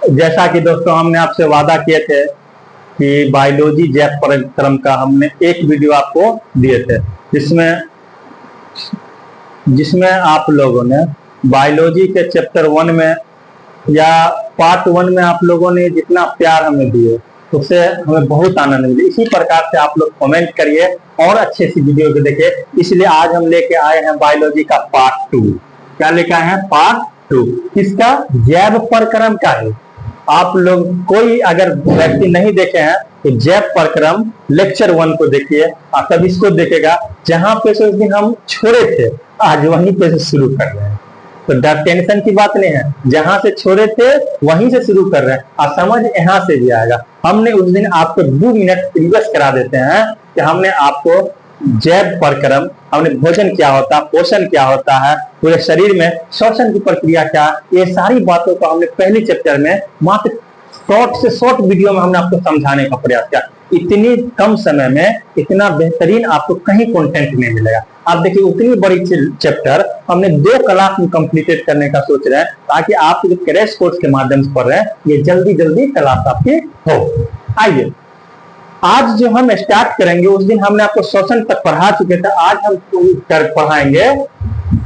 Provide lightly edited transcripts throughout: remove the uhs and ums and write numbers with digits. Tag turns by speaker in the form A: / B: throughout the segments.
A: जैसा कि दोस्तों हमने आपसे वादा किए थे कि बायोलॉजी जैव परिक्रम का हमने एक वीडियो आपको दिए थे, जिसमें जिसमें आप लोगों ने बायोलॉजी के चैप्टर 1 में या पार्ट 1 में आप लोगों ने जितना प्यार हमें दिए उससे हमें बहुत आनंद मिले। इसी प्रकार से आप लोग कमेंट करिए और अच्छे से वीडियो को देखिए। इसलिए आज हम लेके आए हैं बायोलॉजी का पार्ट 2। क्या लेके आए हैं? पार्ट 2। किसका? जैव परिक्रम का है। आप लोग कोई अगर व्यक्ति नहीं देखे हैं तो जैव परिक्रम लेक्चर 1 को देखिए और तब इसको देखेगा। जहां पे से उस दिन हम छोड़े थे आज वहीं पे से शुरू कर रहे हैं, तो टेंशन की बात नहीं है। जहां से छोड़े थे वहीं से शुरू कर रहे हैं और समझ यहां से भी आएगा। हमने उस दिन आपको 2 मिनट रिवर्स करा देते हैं कि हमने आपको जैव परिक्रम, हमने भोजन क्या होता है, पोषण क्या होता है, पूरे शरीर में श्वसन की प्रक्रिया क्या, ये सारी बातों को हमने पहले चैप्टर में मात्र शॉर्ट से शॉर्ट वीडियो में हमने आपको समझाने का प्रयास किया। इतनी कम समय में इतना बेहतरीन आपको कहीं कंटेंट नहीं मिलेगा। आप देखिए उतनी बड़ी चैप्टर हमने 2 क्लास में कंप्लीटेड करने का सोच रहे हैं, ताकि आप जो क्रैश कोर्स के माध्यम से पढ़ रहे हैं ये जल्दी जल्दी क्लास आपकी हो। आइए आज जो हम स्टार्ट करेंगे, उस दिन हमने आपको श्वसन तक पढ़ा चुके थे, आज हम पढ़ाएंगे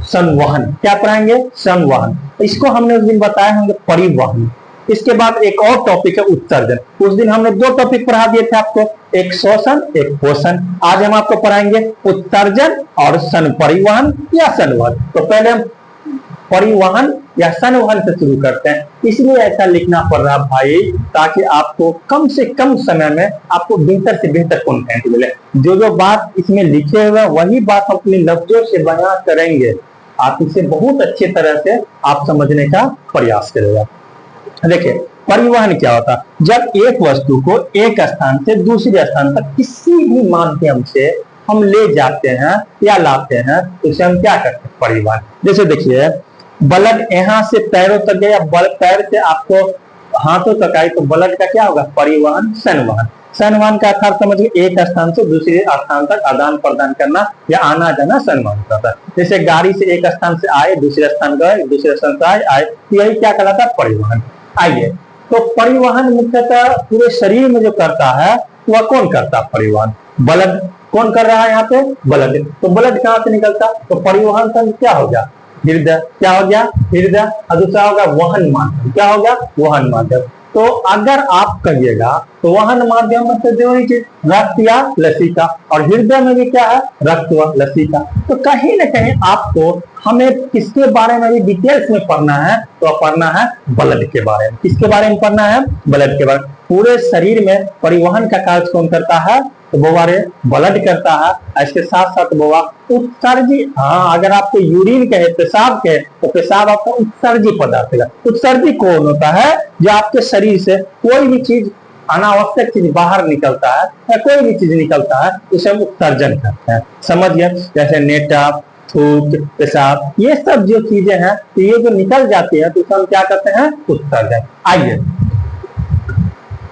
A: संवहन। क्या पढ़ाएंगे? संवहन। इसको हमने उस दिन बताया होंगे परिवहन। इसके बाद एक और टॉपिक है उत्सर्जन। उस दिन हमने 2 टॉपिक पढ़ा दिए थे आपको, एक श्वसन एक पोषण। आज हम आपको पढ़ाएंगे उत्सर्जन और सन परिवहन या संवहन। तो पहले हम परिवहन या संवहन से शुरू करते हैं। इसलिए ऐसा लिखना पड़ रहा भाई, ताकि आपको कम से कम समय में आपको बेहतर से बेहतर कंटेंट मिले। जो जो बात इसमें लिखे हुए वही बात अपने लफ्जों से बयां करेंगे। आप इसे बहुत अच्छे तरह से आप समझने का प्रयास करेगा। देखिए परिवहन क्या होता है? जब एक वस्तु को एक स्थान से दूसरे स्थान तक किसी भी माध्यम से हम ले जाते हैं या लाते हैं तो इसे हम क्या करते हैं? परिवहन। जैसे देखिए ब्लड यहाँ से पैरों तक गया, पैर से आपको हाथों तक आई तो ब्लड का क्या होगा? परिवहन। संवहन। संवहन का अर्थ समझिए एक स्थान से दूसरे स्थान तक आदान प्रदान करना या आना जाना संवहन करता है। जैसे गाड़ी से एक स्थान से आए दूसरे स्थान गए, दूसरे स्थान से आए, तो यही क्या कहलाता है? परिवहन। आइए तो परिवहन मुख्यतः पूरे शरीर में जो करता है वह कौन करता है? परिवहन। ब्लड कौन कर रहा है यहाँ पे? ब्लड। तो ब्लड कहाँ से निकलता? तो परिवहन तंत्र क्या हो गया? हृदय। क्या हो गया? हृदय। और दूसरा होगा वहन माध्यम। क्या हो गया? वहन माध्यम। तो अगर आप कहिएगा तो वहन माध्यम में तो जो रक्त या लसीका, और हृदय में भी क्या है? रक्त व लसीका। तो कहीं ना कहीं आपको हमें किसके बारे में भी डिटेल्स में पढ़ना है, तो पढ़ना है ब्लड के बारे में। किसके बारे में पढ़ना है? ब्लड के बारे में। पूरे शरीर में परिवहन का कार्य कौन करता है? तो वो ब्लड करता है। इसके साथ साथ वो उत्सर्जी, हाँ अगर आपको यूरिन कहे, पेशाब कहे, तो पेशाब आपका उत्सर्जी पदार्थ है। उत्सर्जी कौन होता है? जो आपके शरीर से कोई भी चीज अनावश्यक चीज बाहर निकलता है या कोई भी चीज निकलता है उसे हम उत्सर्जन करते हैं। समझिए जैसे नेटा, थूक, पेशाब, ये सब जो चीजें हैं तो ये जो निकल जाती है तो हम क्या करते हैं? उत्सर्जन। आइए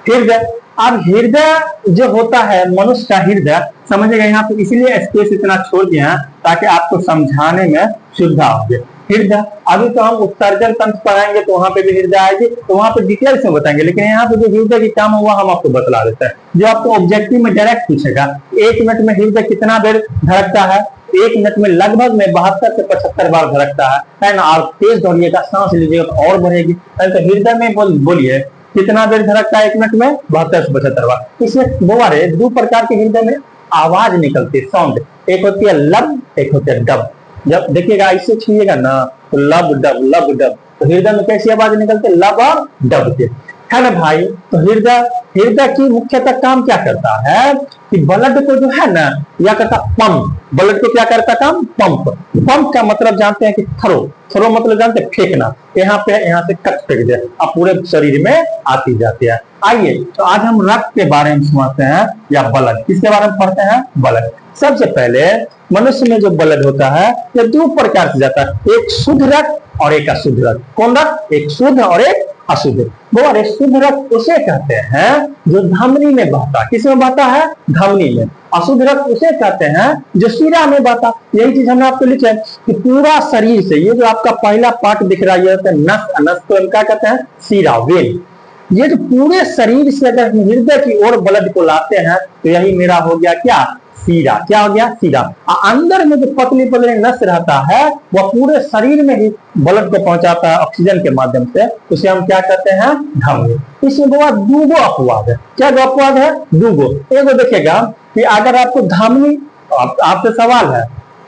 A: हृदय। अब हृदय जो होता है मनुष्य का हृदय, समझिएगा यहाँ पे इसलिए स्पेस इतना छोड़ दिया है ताकि आपको समझाने में सुविधा हो। हृदय अभी तो हम उत्सर्जन तंत्र पढ़ाएंगे तो वहां पे भी हृदय आएगी, तो वहां पे डिटेल्स में बताएंगे। लेकिन यहाँ पे जो हृदय की काम हुआ हम आपको बतला देते हैं। जो आपको ऑब्जेक्टिव में डायरेक्ट पूछेगा 1 मिनट में हृदय कितना देर धड़कता है? 1 मिनट में लगभग में 72 से 75 बार धड़कता है ना। और तेज दौड़िएगा, सांस लीजिएगा तो और बढ़ेगी। तो हृदय में बोलिए कितना देर धड़कता है? 1 मिनट में 72 से 75 बार। इसमें 2 प्रकार के हृदय में आवाज निकलती है, साउंड। एक होती है लब, एक होती है डब। जब देखिएगा इससे छीनिएगा ना तो लब डब लब डब, तो हृदय में कैसी आवाज निकलती है? लब और डब के, है ना भाई। तो हृदय की मुख्यतः काम क्या करता है कि ब्लड को जो है ना या करता पंप। ब्लड को क्या करता काम? पंप। पंप का मतलब जानते हैं कि थ्रो। थ्रो मतलब जानते हैं? फेंकना। यहाँ पे यहाँ से कट फेंक दे, अब पूरे शरीर में आती जाती है। आइए तो आज हम रक्त के बारे में समझते हैं या ब्लड। किसके बारे में पढ़ते हैं? ब्लड। सबसे पहले मनुष्य में जो ब्लड होता है ये 2 प्रकार से जाता है, एक शुद्ध रक्त और एक अशुद्ध रक्त। कौन रक्त? एक शुद्ध और एक अशुद्ध। वो शुद्ध रक्त उसे कहते हैं जो धमनी में बहता। किसमें बहता है? धमनी में। अशुद्ध रक्त उसे कहते हैं जो शिरा में बहता। यही चीज हमने आपको लिखा है कि पूरा शरीर से, ये जो आपका पहला पार्ट दिख रहा है ये नस, नस को क्या कहते हैं? शिरा, वेन। ये जो पूरे शरीर से अगर हृदय की ओर ब्लड को लाते हैं तो यही मेरा हो गया क्या, सीरा। क्या हो गया, सीरा। अंदर में जो पतली पतली नस रहता है वह पूरे शरीर में ही ब्लड को पहुंचाता है ऑक्सीजन के माध्यम से, उसे हम क्या कहते हैं, धमनी। इसमें बहुत दूगो अपवाद है। क्या दो अपवाद है, दूगो। एगो देखिएगा कि अगर आपको धमनी, आपसे सवाल है,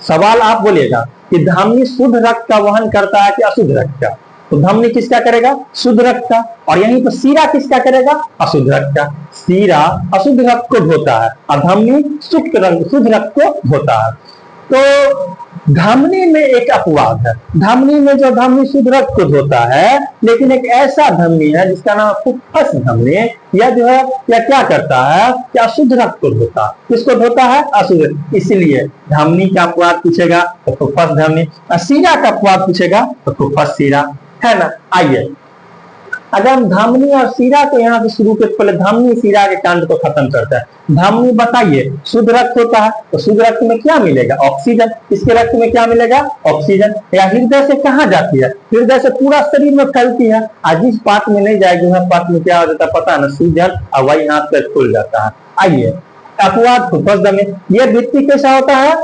A: सवाल आप बोलिएगा कि धमनी शुद्ध रक्त का वहन करता है कि अशुद्ध रक्त का, तो धमनी किसका करेगा, शुद्ध रक्त का। और यहीं पर सीरा किसका करेगा, अशुद्ध रक्त का। सीरा अशुद्ध रक्त को धोता है और धमनी शुद्ध रक्त को धोता है। तो धमनी में एक अपवाद है, धमनी में जो धमनी शुद्ध रक्त को धोता है, लेकिन एक ऐसा धमनी है जिसका नाम फुफ्फुस धमनी, यह जो है यह क्या करता है, क्या अशुद्ध रक्त को धोता है। किसको धोता है, अशुद्ध। इसलिए धमनी का अपवाद पूछेगा तो फुफ्फुस धमनी, सीरा का अपवाद पूछेगा तो फुफ्फुस सीरा, है ना। आइए अगर हम धमनी और सीरा को यहाँ से शुरू करते, पहले धमनी सीरा के कांड को खत्म करता है। धमनी बताइए, शुद्ध रक्त होता है तो शुद्ध रक्त में क्या मिलेगा, ऑक्सीजन। इसके रक्त में क्या मिलेगा, ऑक्सीजन। या हृदय से कहाँ जाती है, हृदय से पूरा शरीर में फैलती है। आज जिस पार्ट में नहीं जाएगी वह पार्ट में क्या हो जाता है पता है ना, सूजन, और वही हाथ पे खुल जाता है। आइए अपवाद फुफ्फुस धमनी, यह भित्ति कैसा होता है,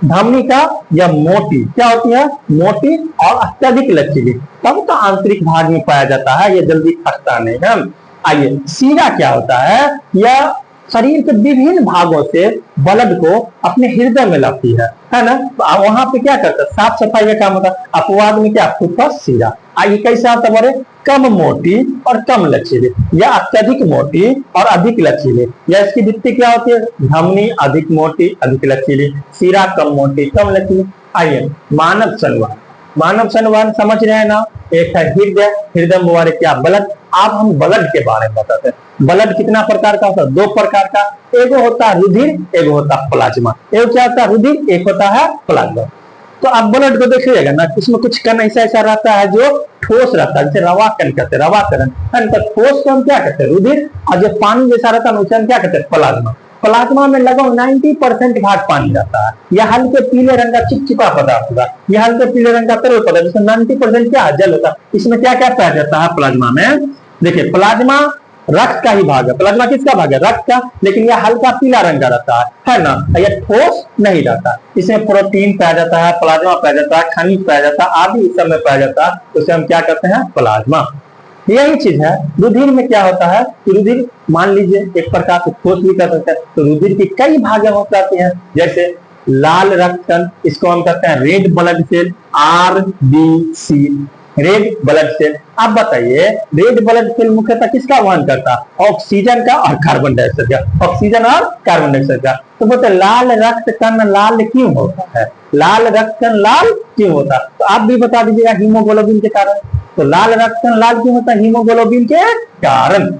A: धमनी का यह मोटी, क्या होती है, मोटी और अत्यधिक लचीली, तब तो आंतरिक भाग में पाया जाता है, यह जल्दी फटता नहीं है। आइए सीरा क्या होता है, यह शरीर के विभिन्न भागों से ब्लड को अपने हृदय में लाती है ना। वहां पे क्या करता है, साफ सफाई का काम होता है। अपवाद में क्या, फुफ्फुस सीरा। आइए कैसा आता है, कम मोटी और कम लचीली, या अत्यधिक मोटी और अधिक लचीली। या इसकी भित्ति क्या होती है, धमनी अधिक मोटी अधिक लचीली, सीरा कम मोटी कम लचीली। आइए मानव संवहन, मानव संवहन समझ रहे हैं ना, एक है हृदय, हृदय में क्या, ब्लड। आप हम ब्लड के बारे में बताते हैं। ब्लड कितना प्रकार का होता है, दो प्रकार का, एक होता है रुधिर, एक होता है प्लाज्मा। एक क्या होता है रुधिर, एक होता है प्लाज्मा। तो आप ब्लड को देखिएगा ना, इसमें कुछ कण ऐसा ऐसा रहता है जो ठोस रहता है, जैसे रवा कण कहते हैं, रवा कण। ठोस को हम क्या कहते हैं, रुधिर, और जो पानी जैसा रहता है उसे हम क्या कहते हैं, प्लाज्मा। प्लाज्मा में लगभग 90% भाग पानी रहता है। यह हल्के पीले रंग का चिपचिपा पदार्थ होगा, यह हल्के पीले रंग का तरल पदार्थ, जिसमें 90% क्या जल होता है। इसमें क्या क्या पाया जाता है प्लाज्मा में, देखिए प्लाज्मा रक्त का ही भाग है। प्लाज्मा किसका भाग है, रक्त का, लेकिन यह हल्का पीला रंग का रहता है ना, यह ठोस नहीं रहता। इसमें प्रोटीन पाया जाता है, प्लाज्मा पाया जाता है, खनिज पाया जाता है, आदि इस सब में पाया जाता है, उसे हम क्या कहते हैं, प्लाज्मा। यही चीज है। रुधिर में क्या होता है कि रुधिर मान लीजिए एक प्रकार से ठोस भी कर सकते हैं, तो रुधिर की कई भाग हो जाते हैं, जैसे लाल रक्त कण, इसको हम कहते हैं red blood cell, RBC, red blood cell. आप बताइए रेड ब्लड सेल मुख्यतः किसका वहन करता है, ऑक्सीजन का और कार्बन डाइऑक्साइड का, ऑक्सीजन और कार्बन डाइऑक्साइड का। तो बोलते लाल रक्त कण लाल क्यों होता है, लाल रक्त कण लाल क्यों होता है, तो आप भी बता दीजिएगा, हीमोग्लोबिन के कारण। तो लाल रक्त कण लाल क्यों होता है, हीमोग्लोबिन के कारण।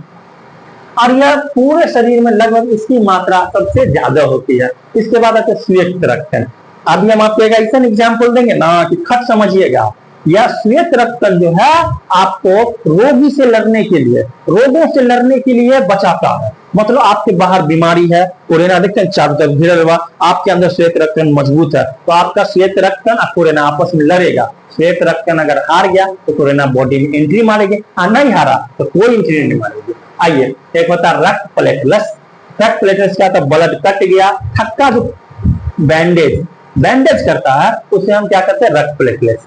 A: और यह पूरे शरीर में लगभग इसकी मात्रा सबसे ज्यादा होती है। इसके बाद आते श्वेत रक्त कण। अभी हम आपको एक ऐसा एग्जाम्पल देंगे ना कि खट समझिएगा। यह श्वेत रक्त कण जो है आपको रोगी से लड़ने के लिए, रोगों से लड़ने के लिए बचाता है। मतलब आपके बाहर बीमारी है, कोरोना देखते हैं चारों तरफ घिरा हुआ, आपके अंदर श्वेत रक्त कण मजबूत है, तो आपका श्वेत रक्त कण और कोरोना आपस में लड़ेगा। श्वेत रक्त कण अगर हार गया तो कोरोना बॉडी में एंट्री मारेगी, और नहीं हारा तो कोई एंट्री नहीं मारेगी। आइए एक होता है रक्त प्लेटलेट्स। रक्त प्लेटलेट्स क्या था, ब्लड कट गया, थक्का जो बैंडेज करता है उसे हम क्या करते हैं, रक्त प्लेटलेट्स।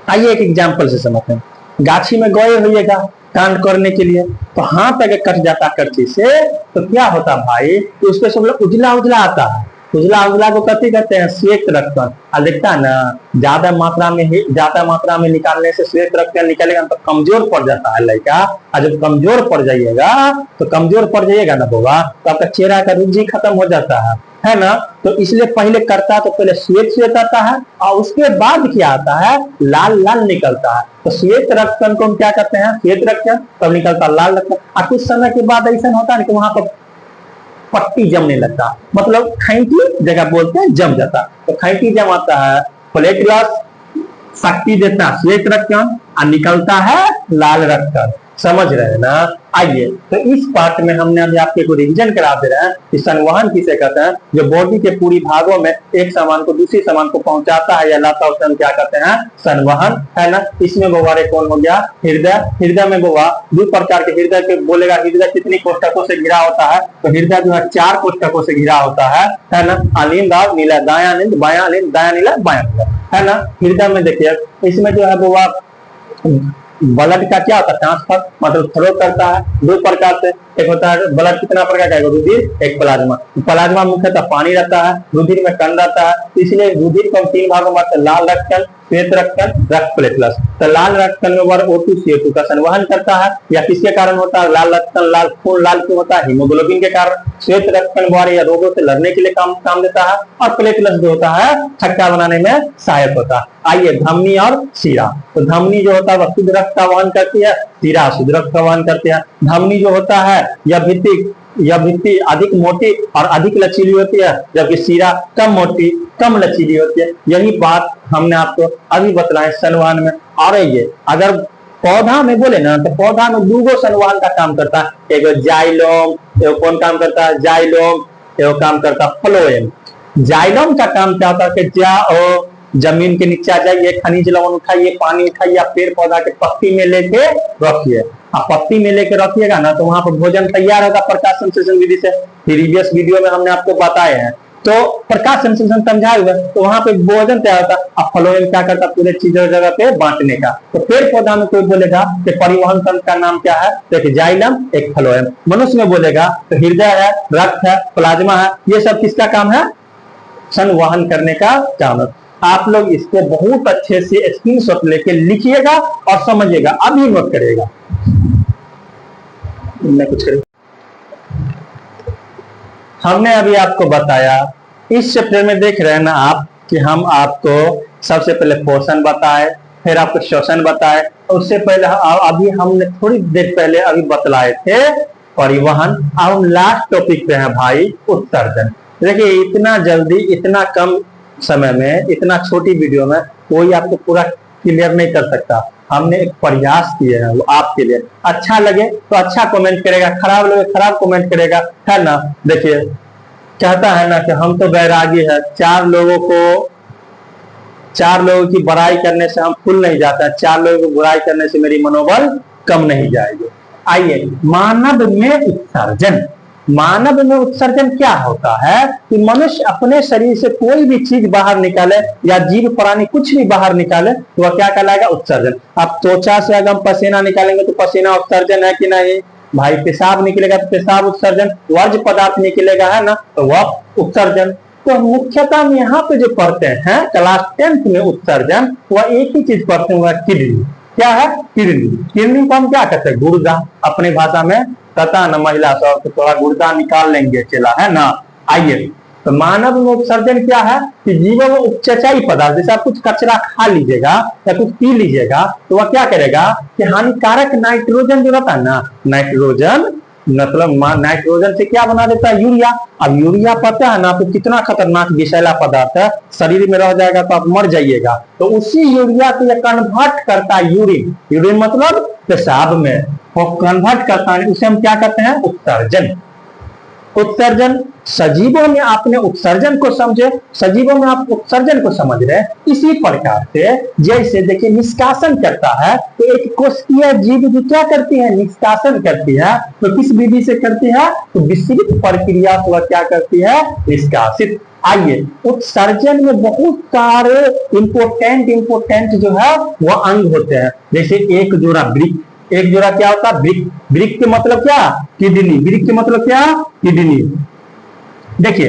A: आइए एक एग्जांपल से समझते हैं। गाछी में गए होइएगा कांड करने के लिए, तो हाथ अगर कट जाता करची से तो क्या होता भाई, तो उसके सब उजला उजला आता है। उजला उजला को कथी कहते हैं, श्वेत रक्त कण। और देखता है ना, ज्यादा मात्रा में निकालने से श्वेत रक्त कण निकलेगा तो कमजोर पड़ जाता है लड़का। और जब कमजोर पड़ जाइएगा ना बाबा, तो आपका चेहरा का रुचि खत्म हो जाता है ना। तो इसलिए पहले करता तो पहले श्वेत आता है, और उसके बाद क्या आता है, लाल लाल निकलता है। तो श्वेत रक्त कण को हम क्या कहते हैं, श्वेत रक्त कण, तब निकलता लाल रक्त कण। और कुछ समय के बाद ऐसा होता है कि वहां पर पट्टी जमने लगता, मतलब खैंटी जगह बोलते हैं जम जाता। तो खैंटी जम आता है, प्लेटलेट्स शक्ति देता है श्वेत रक्त कण, और निकलता है लाल रक्त कण। समझ रहे हैं ना। आइए, तो इस पार्ट में हमने अभी आपके को रिवीजन करा दे रहे हैं कि संवहन किसे कहते हैं। जो बॉडी के पूरी भागों में एक सामान को दूसरी सामान को पहुंचाता है या लाता है, उसे हम क्या कहते हैं, संवहन, है ना। इसमें गोवारे कौन हो गया, हृदय। हृदय में गोवा दो प्रकार के हृदय के बोलेगा, हृदय कितनी कोष्ठकों से घिरा होता है, तो हृदय जो है 4 कोष्ठकों से घिरा होता है ना। अलिंद और नीला, दाया अलिंद, बाया अलिंद, दाया नीला, बाया नीला, है ना। हृदय में देखिए इसमें जो है गोवा ब्लड का क्या होता है, ट्रांसफर, मतलब फ्लो करता है 2 प्रकार से। एक होता है ब्लड कितना प्रकार का है, रुधिर, एक प्लाज्मा। प्लाज्मा मुख्यतः पानी रहता है, रुधिर में कण रहता है, इसलिए रुधिर को हम 3 भागों में, लाल रक्तकण, श्वेत रक्तकण, रक्त प्लेटलेट्स। तो लाल रक्तकण में O2 CO2 का संवहन करता है, या किसके कारण होता है, लाल रक्तकण, लाल खून लाल क्यों होता है, हीमोग्लोबिन के कारण। श्वेत रक्तकण द्वारा या रोगों से लड़ने के लिए काम देता है, और प्लेटलेट्स जो होता है थक्का बनाने में सहायक होता है। आइए, धमनी और शिरा। तो धमनी जो होता है वह शुद्ध रक्त का वहन करती है, शिरा अशुद्ध रक्त का वहन करती है। धमनी जो होता है यह भित्ति अधिक मोटी और अधिक लचीली होती है, जबकि शिरा कम मोटी कम लचीली होती है। यही बात हमने आपको अभी बतलाया संवहन में। और ये अगर पौधा में बोले ना, तो पौधा में 2 संवहन का काम करता है, एक जाइलोम, एक कौन काम करता है, जाइलोम, एक काम करता है फ्लोएम। जाइलोम का काम क्या होता है कि जमीन के नीचे आ जाइए, खनिज लवण उठाइए, पानी उठाइए, पेड़ पौधा के पत्ती में लेके रखिए। आप पत्ती में लेके रखिएगा ना, तो वहां पर भोजन तैयार होगा प्रकाश संश्लेषण विधि से। प्रीवियस वीडियो में हमने आपको बताए हैं, तो प्रकाश संश्लेषण समझाए हुए, तो वहां पे भोजन तैयार होता है। अब फ्लोएम क्या करता है, पूरे चीजों जगह पे बांटने का। तो पेड़ पौधा में कोई बोलेगा कि परिवहन तंत्र का नाम क्या है, तो एक जाइलम, एक फ्लोएम। मनुष्य में बोलेगा तो हृदय है, रक्त है, प्लाज्मा है, ये सब किसका काम है, संवहन करने का काम है। आप लोग इसको बहुत अच्छे से स्क्रीनशॉट लेके लिखिएगा और समझिएगा, अभी नोट करिएगा। मैं कुछ करूं, हमने अभी आपको बताया इस चैप्टर में देख रहे हैं ना आप, कि हम आपको सबसे पहले पोषण बताए, फिर आपको श्वसन बताए, उससे पहले अभी हमने थोड़ी देर पहले अभी बतलाए थे परिवहन। अब हम लास्ट टॉपिक पे हैं भाई, उत्सर्जन। देखिए इतना जल्दी, इतना कम समय में, इतना छोटी वीडियो में कोई आपको पूरा क्लियर नहीं कर सकता। हमने एक प्रयास किए हैं, वो आपके लिए। अच्छा लगे तो अच्छा कमेंट करेगा, खराब लगे खराब कमेंट करेगा, है ना। देखिए कहता है ना कि हम तो बैरागी है, 4 लोगों की बुराई करने से हम फूल नहीं जाता, 4 लोगों की बुराई करने से मेरी मनोबल कम नहीं जाएगी। आइए, मानव में उत्सर्जन। मानव में उत्सर्जन क्या होता है कि मनुष्य अपने शरीर से कोई भी चीज बाहर निकाले या जीव प्राणी कुछ भी बाहर निकाले तो वह क्या कहलाएगा, उत्सर्जन। अब त्वचा से अगर हम पसीना निकालेंगे तो पसीना उत्सर्जन है कि नहीं भाई, पेशाब निकलेगा तो पेशाब उत्सर्जन, वर्ज्य पदार्थ निकलेगा, है ना, तो वह उत्सर्जन। तो मुख्यतः में यहाँ पे जो पढ़ते हैं क्लास 10th में उत्सर्जन, वह एक ही चीज पढ़ते हैं, वह किडनी। क्या है, किडनी। किडनी को हम क्या कहते हैं, गुर्दा अपने भाषा में, तथा न महिला सब तो थोड़ा गुर्दा निकाल लेंगे चला, है ना। आइए, तो मानव में उत्सर्जन क्या है कि जीवों में उपचयी पदार्थ, जैसे आप कुछ कचरा खा लीजिएगा या कुछ पी लीजिएगा तो वह क्या करेगा कि हानिकारक नाइट्रोजन जो रहता है ना, नाइट्रोजन मतलब नाइट्रोजन से क्या बना देता है, यूरिया। अब यूरिया पता है ना आपको कितना खतरनाक विषैला पदार्थ है, शरीर में रह जाएगा तो आप मर जाइएगा। तो उसी यूरिया को यह कन्वर्ट करता है यूरिन, यूरिन मतलब पेशाब में, वो कन्वर्ट करता है, उसे हम क्या कहते हैं, उत्सर्जन। उत्सर्जन सजीवों में आपने उत्सर्जन को समझे, सजीवों में आप उत्सर्जन को समझ रहे हैं। इसी प्रकार से जैसे देखिए निष्कासन करता है, तो एक कोशिकीय जीव जो क्या करती है, निष्कासन करती है, तो किस विधि से करती है, तो विस्तृत प्रक्रिया से वह क्या करती है, निष्कासित। आइए, उत्सर्जन में बहुत सारे इंपोर्टेंट जो है वह अंग होते हैं। जैसे एक जोड़ा वृक्क, एक जोड़ा क्या होता है, वृक्क। वृक्क के मतलब क्या, किडनी। वृक्क के मतलब क्या, किडनी। देखिए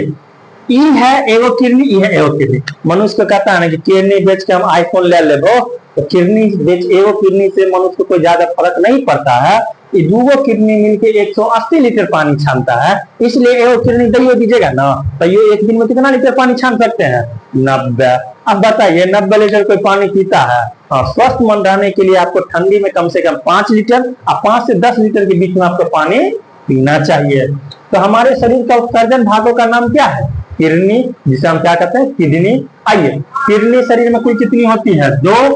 A: ई है एगो किडनी, ई है एगो किडनी। मनुष्य को कहता है ना कि किडनी बेच के हम आईफोन ले लेबो, तो किडनी बेच एगो किडनी से मनुष्य को कोई ज्यादा फर्क नहीं पड़ता है। ये 2 किडनी मिलके 180 लीटर पानी छानता है, इसलिए एगो किडनी दैयो दीजिएगा ना, तो ये एक दिन में कितना लीटर पानी छान सकते हैं, 90। अब बताइए 90 लीटर कोई पानी पीता है। हाँ, स्वस्थ मन रहने के लिए आपको ठंडी में कम से कम 5 लीटर और 5 से 10 लीटर के बीच में आपको पानी पीना चाहिए। तो हमारे शरीर का उत्सर्जन भागों का नाम क्या है, किडनी, जिसे हम क्या कहते हैं, किडनी। आइए, किडनी शरीर में कुल कितनी होती है, 2,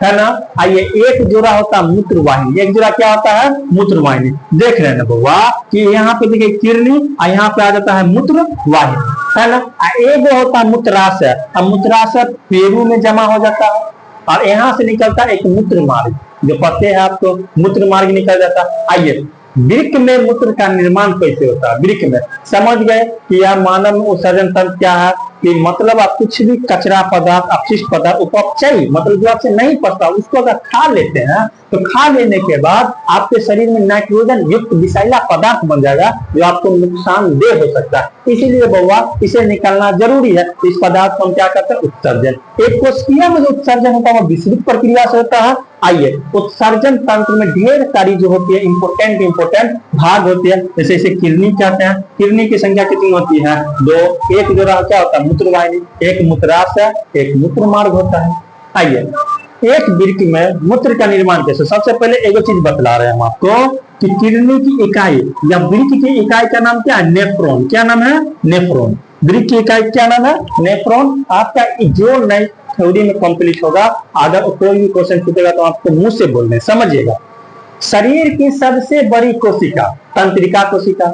A: है ना। आइए, एक जोड़ा होता है मूत्रवाहिनी, एक जोड़ा क्या होता है, मूत्रवाहिनी। देख रहे हैं ना बउआ कि यहाँ पे देखिए किडनी और यहाँ पे आ जाता है मूत्रवाहिनी, है ना। एक होता है मूत्राशय, अब मूत्राशय पेरू में जमा हो जाता है और यहाँ से निकलता है एक मूत्र मार्ग, जो पते हैं आपको, मूत्र मार्ग निकल जाता है। आइए, वृक्क में मूत्र का निर्माण कैसे होता है, वृक्क में समझ गए कि यह मानव उत्सर्जन तंत्र क्या है, कि मतलब आप कुछ भी कचरा पदार्थ, अपशिष्ट पदार्थ, उपचयी मतलब जो आपसे नहीं पचता उसको अगर खा लेते हैं तो खा लेने के बाद आपके शरीर में नाइट्रोजन युक्त विषैला पदार्थ बन जाएगा जो आपको नुकसानदेह हो सकता है। इसीलिए बउआ इसे निकालना जरूरी है। इस पदार्थ को हम क्या करते हैं, उत्सर्जन। एक कोशिका में जो उत्सर्जन होता है वो विस्तृत प्रक्रिया से होता है। आइए, उत्सर्जन तंत्र में ढेर सारी जो होती है इंपोर्टेंट भाग होती है, जैसे इसे किडनी कहते हैं। किडनी की संख्या कितनी होती है, 2। एक जोड़ा क्या होता है, मूत्रवाहिनी, एक मूत्राशय, एक मूत्र मार्ग होता है। आइए, एक वृक्क में मूत्र का निर्माण कैसे, सबसे पहले एक चीज बतला रहे हैं हम आपको कि किडनी की इकाई या वृक्क की इकाई का नाम क्या है, नेफ्रॉन। क्या नाम है, नेफ्रॉन। वृक्क की इकाई क्या नाम है, नेफ्रॉन। आपका जो नई थ्योरी में कंप्लीट होगा, अगर कोई भी क्वेश्चन पूछेगा तो आपको मुंह से बोलने, समझिएगा। शरीर की सबसे बड़ी कोशिका तंत्रिका कोशिका,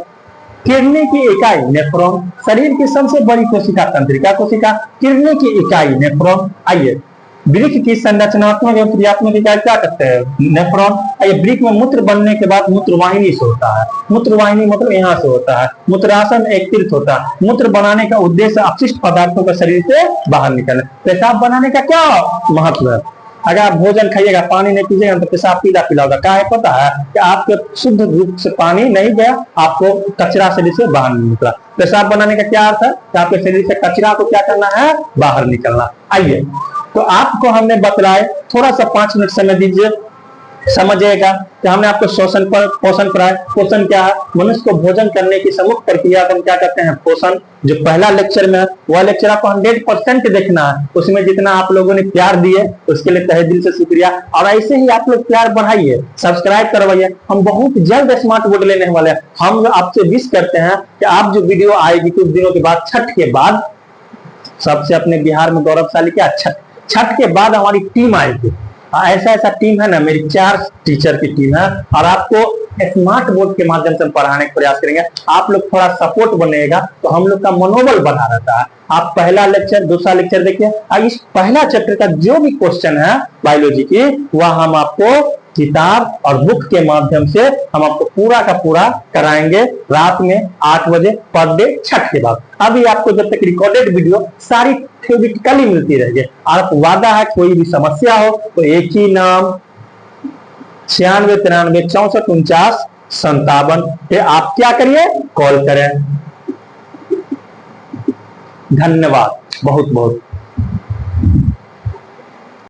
A: किडनी की इकाई नेफ्रॉन। शरीर की सबसे बड़ी कोशिका तंत्रिका कोशिका, किडनी की इकाई नेफ्रॉन। आइए, वृक्क की संरचनात्मक एवं क्रियात्मक इकाई क्या करते हैं, नेफ्रॉन। आइए, वृक्क में मूत्र बनने के बाद मूत्रवाहिनी से होता है, मूत्रवाहिनी मतलब यहाँ से होता है। मूत्राशय में एक तीर्थ होता है। मूत्र बनाने का उद्देश्य अपशिष्ट पदार्थों का शरीर से बाहर निकलना। पेशाब बनाने का क्या महत्व है, अगर आप भोजन खाइएगा पानी नहीं पीजिएगा तो पेशाब पीला पीला होगा। क्या है पता है कि आपके शुद्ध रूप से पानी नहीं गया, आपको कचरा शरीर से बाहर नहीं निकला। पेशाब बनाने का क्या अर्थ है कि आपके शरीर से कचरा को क्या करना है, बाहर निकलना। आइए, तो आपको हमने बतलाए, थोड़ा सा 5 मिनट समय दीजिए, समझिएगा कि हमने आपको पोषण कराया। पोषण क्या है, मनुष्य को भोजन करने की समूह प्रक्रिया को हम क्या करते हैं, पोषण। जो पहला लेक्चर में वह लेक्चर आपको 100% देखना है। उसमें जितना आप लोगों ने प्यार दिए उसके लिए तहे दिल से शुक्रिया, और ऐसे ही आप लोग प्यार बढ़ाइए, सब्सक्राइब करवाइए। हम बहुत जल्द स्मार्ट बोर्ड लेने वाले हैं। हम आपसे विश करते हैं कि आप जो वीडियो आएगी कुछ दिनों के बाद, छठ के बाद, सबसे अपने बिहार में गौरवशाली क्या, छठ के बाद हमारी टीम आएगी। ऐसा टीम है ना, मेरी 4 टीचर की टीम है, और आपको स्मार्ट बोर्ड के माध्यम से पढ़ाने का प्रयास करेंगे। आप लोग थोड़ा सपोर्ट बनेगा तो हम लोग का मनोबल बना रहता है। आप पहला लेक्चर, दूसरा लेक्चर देखिए, और इस पहला चैप्टर का जो भी क्वेश्चन है बायोलॉजी की, वह हम आपको किताब और बुक के माध्यम से हम आपको पूरा का पूरा कराएंगे रात में 8 बजे पर डे, छठ के बाद। अभी आपको जब तक रिकॉर्डेड वीडियो सारी थ्योरेटिकली मिलती रहेगी। और वादा है कोई भी समस्या हो तो एक ही नाम 96 93 64 49 57 पे आप क्या करिए, कॉल करें। धन्यवाद बहुत बहुत।